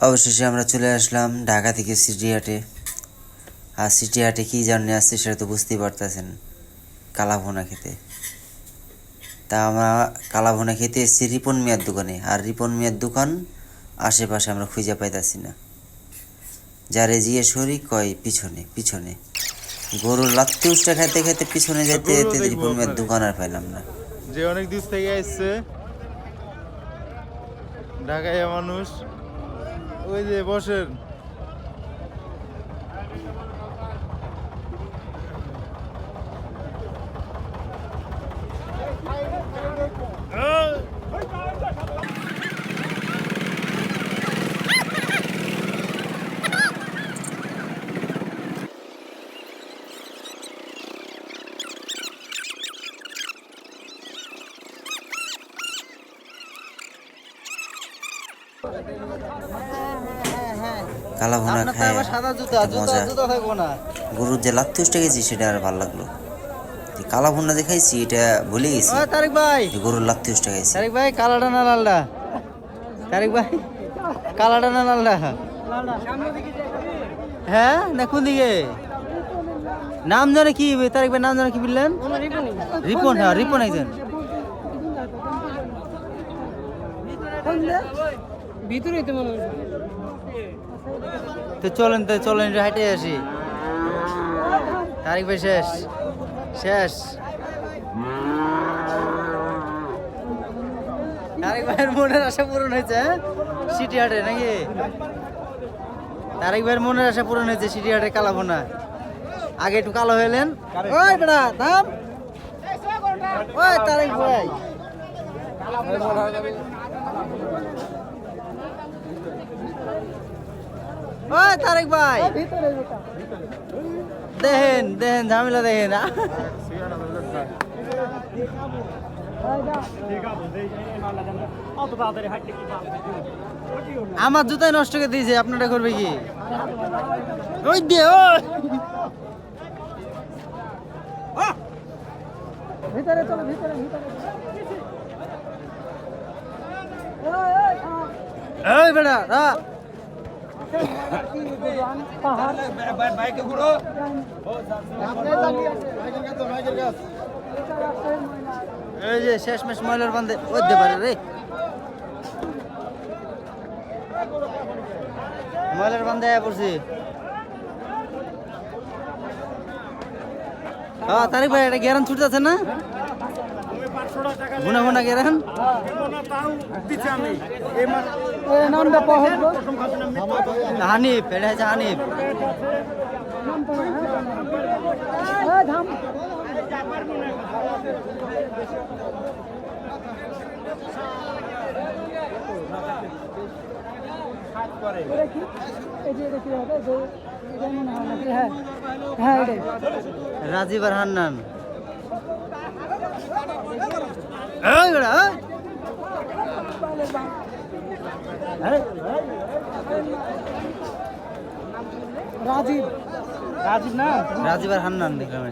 অবশেষে আমরা চলে আসলাম ঢাকা থেকে সিটি হাটে। আর সিটি হাটে কী জন্য আসছে সেটা তো বুঝতেই পারতেছেন, কালাভুনা খেতে। তা আমরা কালাভুনা খেতে এসেছি রিপন মিয়ার দোকানে। আর রিপন মিয়ার দোকান আশেপাশে আমরা খুঁজে পাইতাছি না। যারে জিজ্ঞেস করি কয় পিছনে পিছনে। গরুর লাত্তি উষ্টা খেতে খেতে পিছনে যেতে যেতে রিপন মিয়ার দোকান আর পাইলাম না। যে অনেক দূর থেকে আসছে ঢাকায় মানুষ, ওই যে বসেন। কালাভুনা খায় মজা। থাকবো না। গরুর যে লাত্তি উষ্টা গেছি সেটা আর ভালো লাগলো। কালাভুনা যে খাইছি এটা ভুলে গেছি। তারিক ভাই, গরুর লাত্তি উষ্টা খাইছি। তারিক ভাই, কালাটা না লালটা? তারিক ভাই, কালাটা না লালটা? হ্যাঁ না, কোন দিকে? নাম জানে কি তারিক ভাই? নাম জানে কি বললেন? রিপন। হ্যাঁ, রিপন একজন ভিতরে তো মনে হয়। তো চলেন হাইটে আসি। তারিক ভাই শেষ শেষ। তারিক ভাইয়ের মনের আশা পূরণ হয়েছে সিটি হাটে নাকি? তারিক ভাইয়ের মনের আশা পূরণ হয়েছে সিটি হাটে কালাভুনা। আগে একটু কালো হইলেন। ওই বেটা দাম, ওই তারিক ভাই, ওই তারিক ভাই, দেখেন ঝামেলা দেখেন। আমার জুতাই নষ্ট করে দিয়েছে, আপনারা করবে কি? ওই দিয়ে ভিতরে চলো, ভিতরে ওই বেটা এই যে শেষমেশ ময়লার বান্ধে ওইতে পারে রে, ময়লার বান্ধে পড়ছি। হ্যাঁ তারিক ভাই, এটা গ্যারান ছুটতেছে না? গুনা গেরান হানিফ, এটা হচ্ছে হানিফ। রাজীব আর হান্নান। রাজীব আর হান্নান দেখলাম।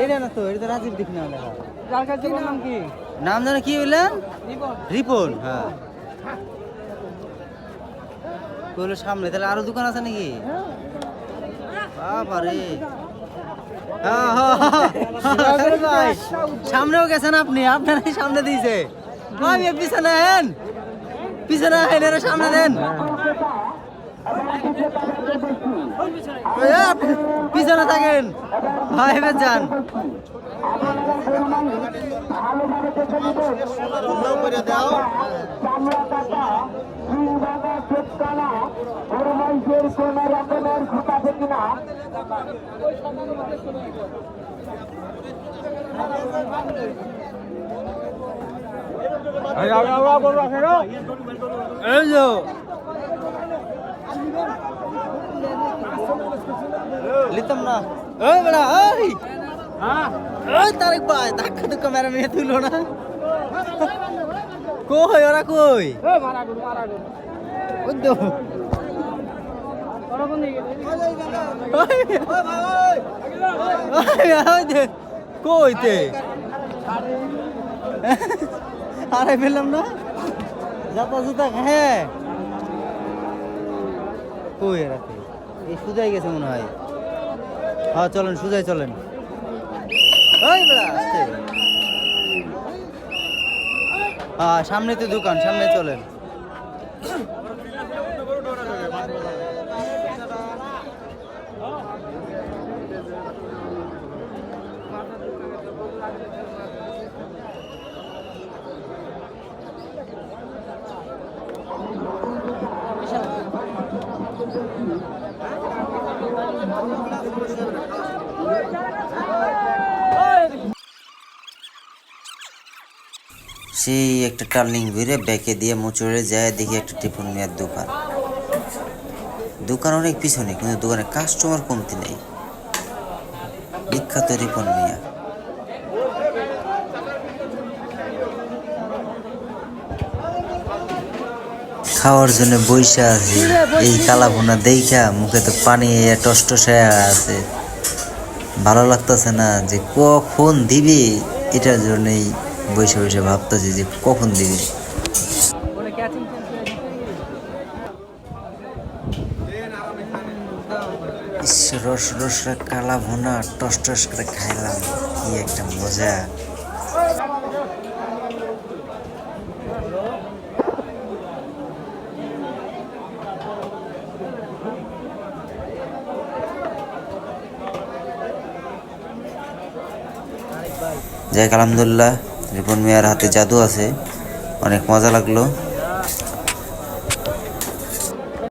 এটা না তো, এটা রাজীব দেখলাম। নাম কি? নাম জানে কি বললেন? রিপন। হ্যাঁ, কইলো সামনে। তাহলে আরো দোকান আছে নাকি? বাবারে, সামনেও গেছেন আপনি? আপনার সামনে দিয়েছে। পিছনে হেন, পিছনে হেন, সামনে দেন। পিছনে থাকেন ভাই, এবার যান। এই যে লিতাম না। ওই বেড়া, ওই তারিক ভাই, ধাক্কা ধুক্কা মেরে মেয়ে তুলো না। কই ওরা কই? ওই তো কইতে আরে পেলাম না। যাতা জুতা হ্যাঁ কই রাতে এই সুজাই গেছে মনে হয়। হ্যাঁ চলেন সুজাই চলেন। ওই বেড়া আস্তে। হ্যাঁ সামনে তো দোকান, সামনে চলেন। সেই একটা টার্নিং ঘুরে ব্যাকে দিয়ে মোচড়ে যায়, দেখি একটা টিফিন মিয়ার দোকান। দোকান অনেক পিছনে, কিন্তু দোকানে কাস্টমার কমতি নেই। বিখ্যাত রিপন মিয়া। খাওয়ার জন্য বইসা আছি। এই কালা ভুনা দেখা মুখে তো পানি টসটসায়া আছে। ভালো লাগতেছে না যে কখন দিবি, এটার জন্যই বসে বসে ভাবতেছি যে কখন দিবি। রস রসরা কালা ভুনা টস টস করে খাইলাম, কি একটা মজা। যাই আলহামদুলিল্লাহ, রিপন মিয়ার হাতে জাদু আছে, অনেক মজা লাগলো।